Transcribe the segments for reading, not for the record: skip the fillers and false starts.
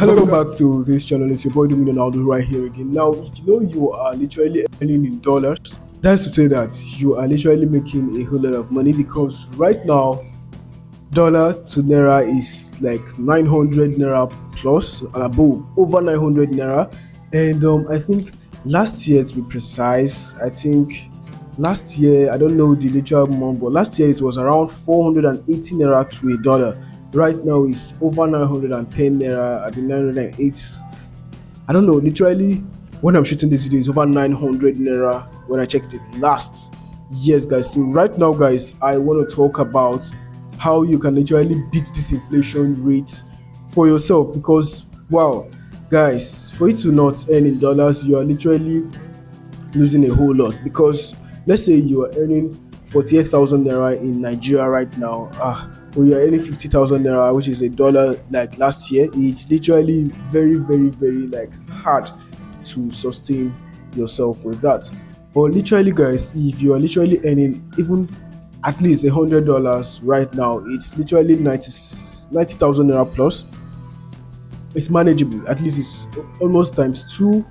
Welcome back to this channel. It's your boy Audu right here again. Now, if you know you are literally earning in dollars, that's to say that you are literally making a whole lot of money, because right now dollar to naira is like 900 naira plus and above, over 900 naira. And I think last year, to be precise, I think last year, I don't know the literal month, but last year it was around 480 naira to a dollar. Right now it's over 910 naira. I think 908. I don't know, literally when I'm shooting this video it's over 900 naira when I checked it last. Yes guys, so right now guys, I want to talk about how you can literally beat this inflation rate for yourself, because wow guys, for you to not earn in dollars, you are literally losing a whole lot. Because let's say you are earning 48,000 naira in Nigeria right now, or you are earning 50,000 naira, which is a dollar like last year. It's literally very like hard to sustain yourself with that. But literally guys, if you are literally earning even at least $100 right now, it's literally 90,000 naira plus. It's manageable. At least it's almost times two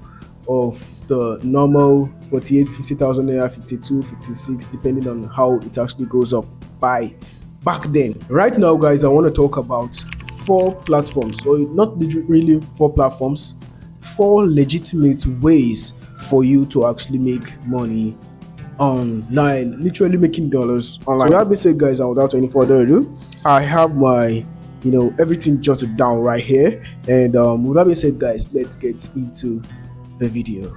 of the normal 48, 50,000 naira, 52, 56, depending on how it actually goes up by back then. Right now guys, I want to talk about 4 platforms, so not really 4 platforms, 4 legitimate ways for you to actually make money online, literally making dollars online. So that being said guys, and without any further ado, I have my everything jotted down right here. And with that being said guys, let's get into the video.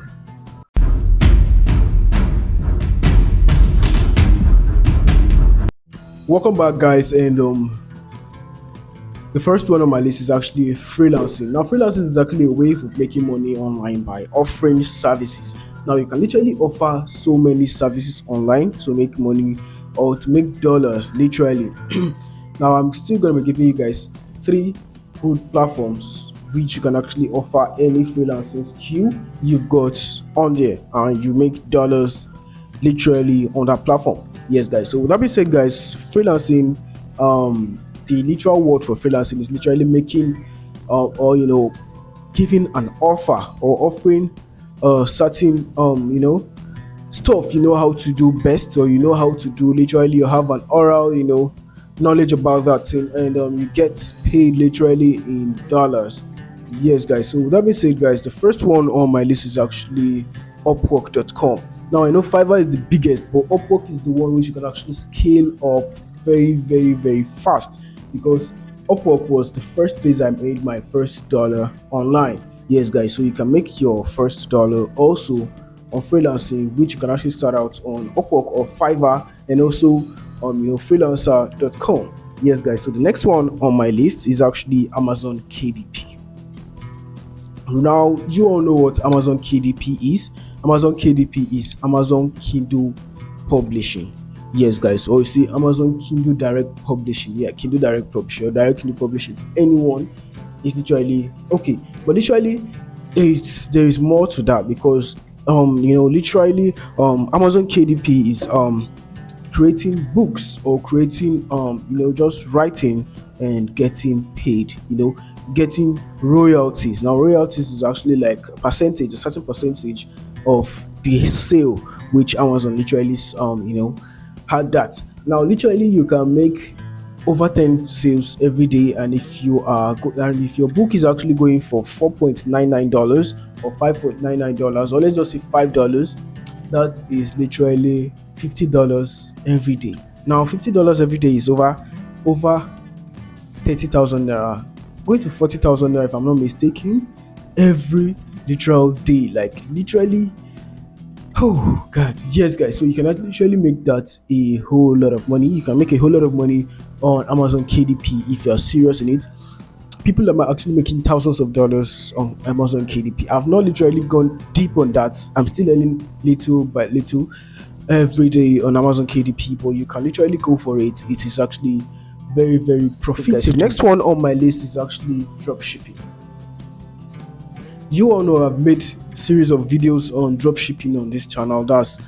Welcome back guys, and the first one on my list is actually freelancing. Now freelancing is actually a way of making money online by offering services. Now you can literally offer so many services online to make money or to make dollars literally. Now I'm still going to be giving you guys 3 good platforms which you can actually offer any freelancing skill you've got on there, and you make dollars literally on that platform. Yes guys, so with that being said guys, freelancing, the literal word for freelancing is literally making or giving an offer or offering certain stuff you know how to do best, or you know how to do, literally you have an oral knowledge about that thing, and you get paid literally in dollars. Yes guys, so with that being said guys, the first one on my list is actually upwork.com. Now I know Fiverr is the biggest, but Upwork is the one which you can actually scale up very fast, because Upwork was the first place I made my first dollar online. Yes guys, so you can make your first dollar also on freelancing, which you can actually start out on Upwork or Fiverr, and also on freelancer.com. Yes guys, so the next one on my list is actually Amazon KDP. Now you all know what Amazon KDP is. Amazon KDP is Amazon Kindle Publishing. Yes guys, so you see Amazon Kindle Direct Publishing. Yeah, Kindle Direct Publishing or Direct Kindle Publishing. Anyone is literally okay, but literally there is more to that, because literally Amazon KDP is creating books, or creating just writing and getting paid, getting royalties. Now royalties is actually like a certain percentage of the sale, which Amazon literally had that. Now literally you can make over 10 sales every day, and if your book is actually going for $4.99 or $5.99, or let's just say $5, that is literally $50 every day. Now $50 every day is over 30,000 naira, going to 40,000 naira if I'm not mistaken, every literal day. Like literally, oh god, yes guys, so you can literally make that a whole lot of money. You can make a whole lot of money on Amazon KDP if you are serious in it. People are actually making thousands of dollars on Amazon KDP. I've not literally gone deep on that. I'm still earning little by little every day on Amazon KDP, but you can literally go for it. It is actually very profitable. So next one on my list is actually drop shipping. You all know I've made series of videos on drop shipping on this channel. That's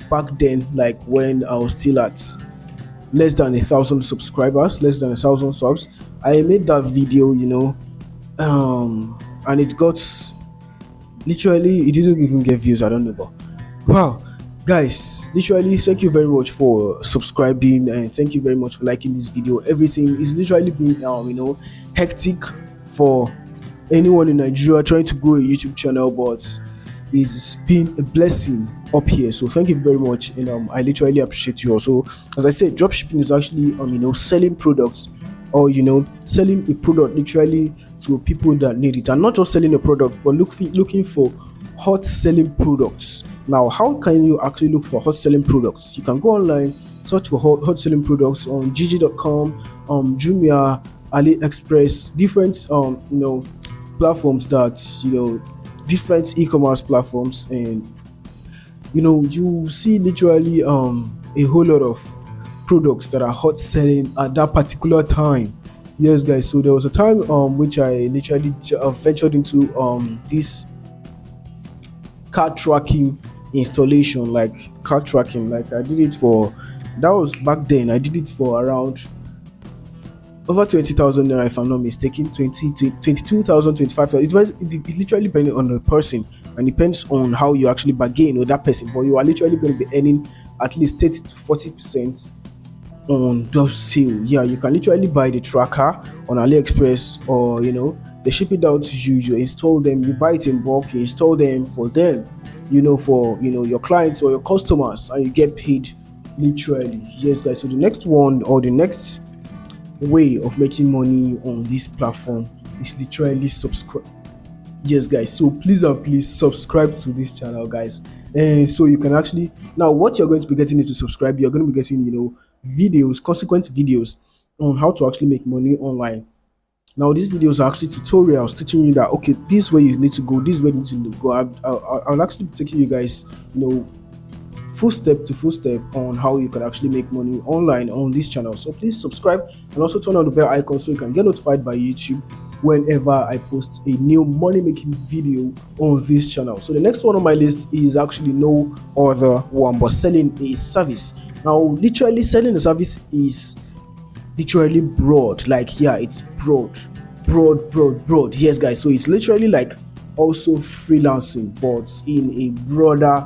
back then, like when I was still at less than 1,000 subscribers, less than 1,000 subs. I made that video and it got literally, it didn't even get views. I don't know, but wow, guys, literally, thank you very much for subscribing, and thank you very much for liking this video. Everything is literally been hectic for anyone in Nigeria trying to grow a YouTube channel, but it's been a blessing up here. So thank you very much, and I literally appreciate you also. As I said, dropshipping is actually selling products, or selling a product literally to people that need it, and not just selling a product, but looking for hot selling products. Now, how can you actually look for hot selling products? You can go online, search for hot selling products on gg.com, Jumia, AliExpress, different platforms that different e-commerce platforms, and you see literally a whole lot of products that are hot selling at that particular time. Yes, guys. So there was a time which I literally ventured into this card tracking installation, like card tracking. Like I did it for, that was back then. I did it for around over 20,000 naira, if I'm not mistaken. 22,000, 25,000. It literally depends on the person, and depends on how you actually bargain with that person. But you are literally going to be earning at least 30 to 40% on the sale. Yeah, you can literally buy the tracker on AliExpress, or they ship it out to you. You install them, you buy it in bulk, you install them for them, for your clients or your customers, and you get paid literally. Yes, guys. So the next one, or the next way of making money on this platform, is literally subscribe. Yes, guys. So please subscribe to this channel, guys. And so you can actually, now what you're going to be getting is to subscribe. You're going to be getting videos, consequent videos on how to actually make money online. Now these videos are actually tutorials teaching you that, okay, this way you need to go, this way you need to go. I'll actually be taking you guys full step to full step on how you can actually make money online on this channel. So please subscribe, and also turn on the bell icon so you can get notified by YouTube whenever I post a new money making video on this channel. So the next one on my list is actually no other one but selling a service. Now literally selling a service is literally broad. Like, yeah, it's broad. Yes, guys. So it's literally like also freelancing, but in a broader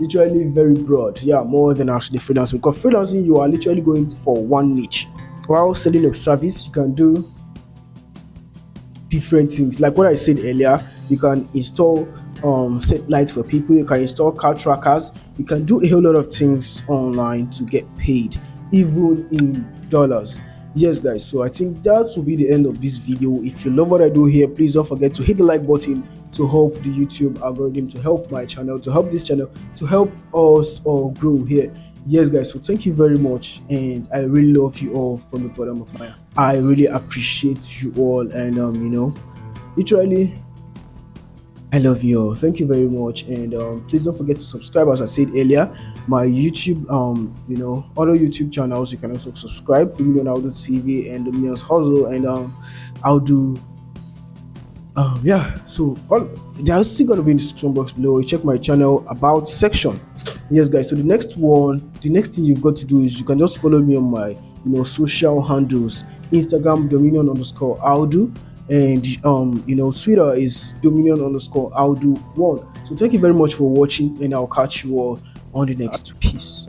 literally very broad. Yeah, more than actually freelancing, because freelancing, you are literally going for one niche, while selling a service, you can do different things. Like what I said earlier, you can install set lights for people, you can install car trackers, you can do a whole lot of things online to get paid, even in dollars. Yes, guys. So I think that will be the end of this video. If you love what I do here, please don't forget to hit the like button to help the YouTube algorithm, to help my channel, to help this channel, to help us all grow here. Yes, guys. So thank you very much, and I really love you all from the bottom of my heart. I really appreciate you all, and literally, I love you all. Thank you very much, and please don't forget to subscribe. As I said earlier, my YouTube, other YouTube channels, you can also subscribe: Audu TV and Dominion's Hustle, and Audu. Yeah. So they're still gonna be in the description box below. You check my channel about section. Yes, guys. So the next thing you've got to do is you can just follow me on my social handles: Instagram Dominion_Audu, and Twitter is Dominion_Audu1. So thank you very much for watching, and I'll catch you all on the next piece.